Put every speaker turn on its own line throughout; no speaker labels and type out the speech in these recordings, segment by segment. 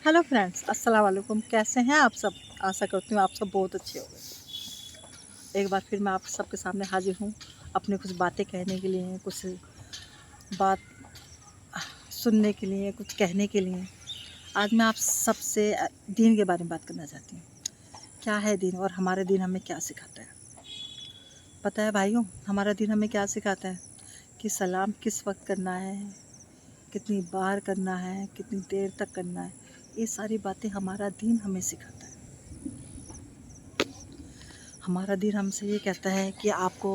Hello friends, अस्सलाम वालेकुम। कैसे हैं आप सब? आशा करती हूँ आप सब बहुत अच्छे होंगे। एक बार फिर मैं आप सबके सामने हाजिर हूँ अपनी कुछ बातें कहने के लिए, कुछ बात सुनने के लिए, कुछ कहने के लिए। आज मैं आप सबसे दीन के बारे में बात करना चाहती हूँ। क्या है दीन और हमारे दीन हमें क्या सिखाता है? पता है भाइयों, हमारा दीन हमें क्या सिखाता है कि सलाम किस वक्त करना है, कितनी बार करना है, कितनी देर तक करना है। ये सारी बातें हमारा दीन हमें सिखाता है। हमारा दीन हमसे ये कहता है कि आपको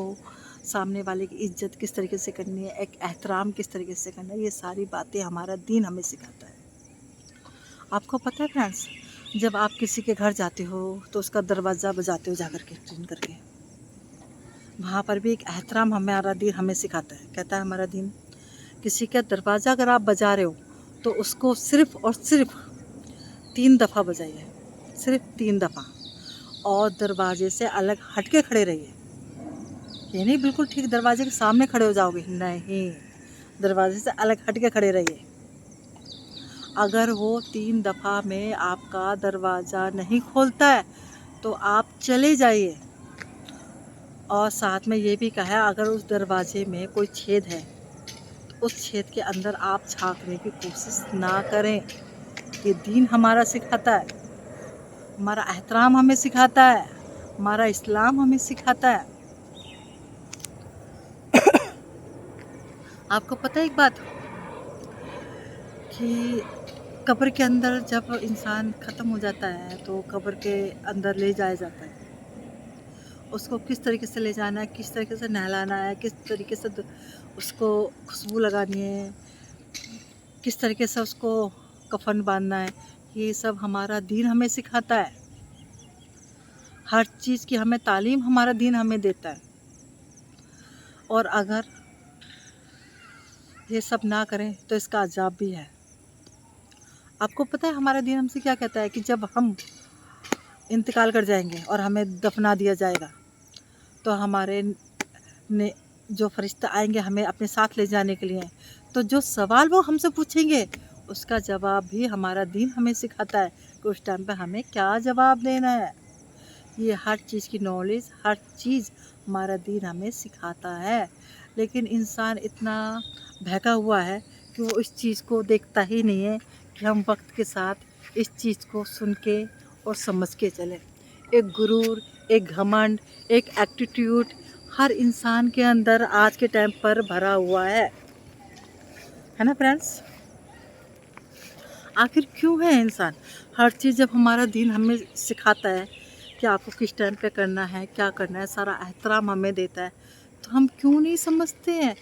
सामने वाले की इज्जत किस तरीके से करनी है, एक एहतराम किस तरीके से करना है। ये सारी बातें हमारा दीन हमें सिखाता है। आपको पता है फ्रेंड्स, जब आप किसी के घर जाते हो तो उसका दरवाज़ा बजाते हो जाकर के, ट्रेन करके, वहाँ पर भी एक एहतराम हमारा दीन हमें सिखाता है। कहता है हमारा दीन, किसी का दरवाज़ा अगर आप बजा रहे हो तो उसको सिर्फ़ और सिर्फ 3 दफ़ा बजाइए, सिर्फ 3 दफ़ा, और दरवाजे से अलग हट के खड़े रहिए। ये नहीं बिल्कुल ठीक दरवाजे के सामने खड़े हो जाओगे, नहीं, दरवाजे से अलग हट के खड़े रहिए। अगर वो 3 दफ़ा में आपका दरवाज़ा नहीं खोलता है तो आप चले जाइए। और साथ में ये भी कहा है, अगर उस दरवाजे में कोई छेद है तो उस छेद के अंदर आप झांकने की कोशिश ना करें। ये दीन हमारा सिखाता है, हमारा एहतराम हमें सिखाता है, हमारा इस्लाम हमें सिखाता है। आपको पता है एक बात कि कब्र के अंदर जब इंसान ख़त्म हो जाता है तो कब्र के अंदर ले जाया जाता है। उसको किस तरीके से ले जाना है, किस तरीके से नहलाना है, किस तरीके से उसको खुशबू लगानी है, किस तरीके से उसको कफन बांधना है, ये सब हमारा दीन हमें सिखाता है। हर चीज़ की हमें तालीम हमारा दीन हमें देता है। और अगर ये सब ना करें तो इसका अजाब भी है। आपको पता है हमारा दीन हमसे क्या कहता है कि जब हम इंतकाल कर जाएंगे और हमें दफना दिया जाएगा तो हमारे ने जो फरिश्ता आएंगे हमें अपने साथ ले जाने के लिए, तो जो सवाल वो हमसे पूछेंगे उसका जवाब भी हमारा दीन हमें सिखाता है कि उस टाइम पे हमें क्या जवाब देना है। ये हर चीज़ की नॉलेज, हर चीज़ हमारा दीन हमें सिखाता है। लेकिन इंसान इतना बहका हुआ है कि वो इस चीज़ को देखता ही नहीं है कि हम वक्त के साथ इस चीज़ को सुन के और समझ के चलें। एक गुरूर, एक घमंड, एक एटीट्यूड हर इंसान के अंदर आज के टाइम पर भरा हुआ है ना फ्रेंड्स? आखिर क्यों है इंसान? हर चीज़ जब हमारा दीन हमें सिखाता है कि आपको किस टाइम पे करना है, क्या करना है, सारा एहतराम हमें देता है, तो हम क्यों नहीं समझते हैं?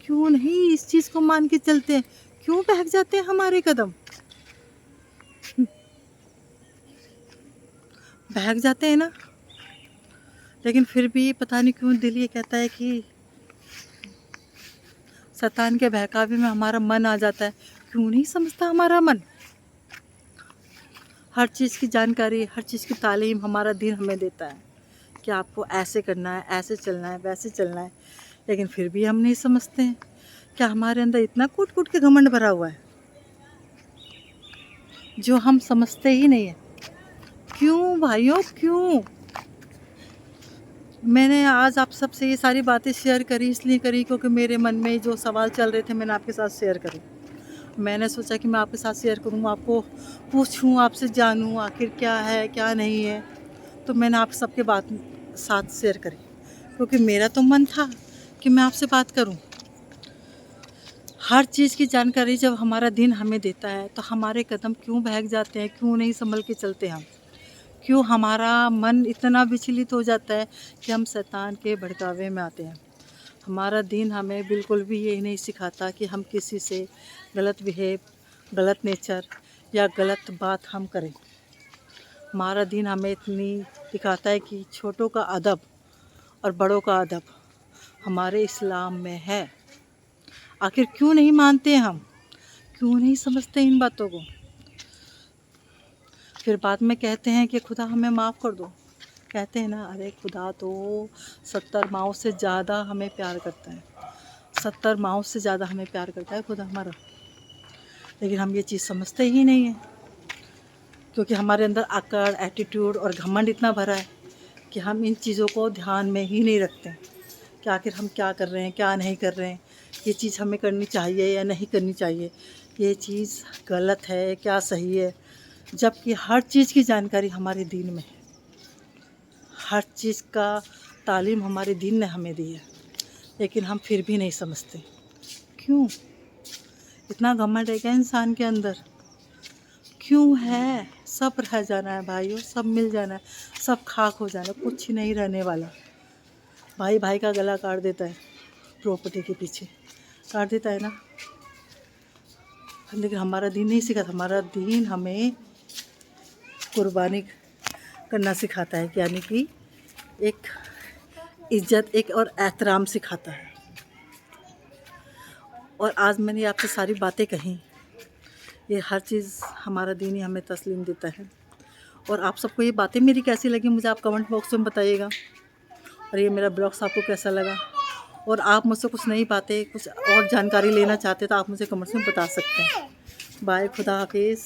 क्यों नहीं इस चीज़ को मान के चलते हैं? क्यों बहक जाते हैं हमारे कदम? बहक जाते हैं ना। लेकिन फिर भी पता नहीं क्यों दिल ये कहता है कि शैतान के बहकावे में हमारा मन आ जाता है। क्यों नहीं समझता हमारा मन? हर चीज़ की जानकारी, हर चीज़ की तालीम हमारा दीन हमें देता है कि आपको ऐसे करना है, ऐसे चलना है, वैसे चलना है। लेकिन फिर भी हम नहीं समझते हैं। क्या हमारे अंदर इतना कूट-कूट के घमंड भरा हुआ है जो हम समझते ही नहीं है? क्यों भाइयों, क्यों? मैंने आज आप सबसे ये सारी बातें शेयर करी, इसलिए करी क्योंकि मेरे मन में जो सवाल चल रहे थे मैंने आपके साथ शेयर करी। मैंने सोचा कि मैं आपके साथ शेयर करूँ, आपको पूछूँ, आपसे जानूँ आखिर क्या है, क्या नहीं है। तो मैंने आप सबके बात साथ शेयर करी क्योंकि मेरा तो मन था कि मैं आपसे बात करूं। हर चीज़ की जानकारी जब हमारा दिन हमें देता है तो हमारे कदम क्यों बहक जाते हैं? क्यों नहीं संभल के चलते हम? क्यों हमारा मन इतना विचलित हो जाता है कि हम शैतान के भड़कावे में आते हैं? हमारा दिन हमें बिल्कुल भी ये नहीं सिखाता कि हम किसी से गलत बिहेव, गलत नेचर या गलत बात हम करें। हमारा दिन हमें इतनी दिखाता है कि छोटों का अदब और बड़ों का अदब हमारे इस्लाम में है। आखिर क्यों नहीं मानते हम? क्यों नहीं समझते इन बातों को? फिर बाद में कहते हैं कि खुदा हमें माफ़ कर दो। कहते हैं ना, अरे खुदा तो 70 माँओं से ज़्यादा हमें प्यार करता है। 70 माँओं से ज़्यादा हमें प्यार करता है खुदा हमारा। लेकिन हम ये चीज़ समझते ही नहीं हैं। क्योंकि हमारे अंदर आकड़, एटीट्यूड और घमंड इतना भरा है कि हम इन चीज़ों को ध्यान में ही नहीं रखते कि आखिर हम क्या कर रहे हैं, क्या नहीं कर रहे हैं, ये चीज़ हमें करनी चाहिए या नहीं करनी चाहिए, ये चीज़ गलत है क्या सही है। जबकि हर चीज़ की जानकारी हमारे दीन में है, हर चीज़ का तालीम हमारे दीन ने हमें दी है, लेकिन हम फिर भी नहीं समझते। क्यों इतना घमंड है क्या इंसान के अंदर? क्यों है? सब रह जाना है भाइयों, सब मिल जाना है, सब खाक हो जाना, कुछ नहीं रहने वाला। भाई भाई का गला काट देता है प्रॉपर्टी के पीछे, काट देता है ना। लेकिन हमारा दीन नहीं सिखाता, हमारा दीन हमें कुर्बानी करना सिखाता है, यानी कि एक इज्जत, एक और एहतराम सिखाता है। और आज मैंने आपसे सारी बातें कही, ये हर चीज़ हमारा दीन ही हमें तस्लीम देता है। और आप सबको ये बातें मेरी कैसी लगी मुझे आप कमेंट बॉक्स में बताइएगा। और ये मेरा ब्लॉग्स आपको कैसा लगा, और आप मुझसे कुछ नई बातें, कुछ और जानकारी लेना चाहते तो आप मुझे कमेंट्स में बता सकते हैं। बाय, खुदा हाफिज़।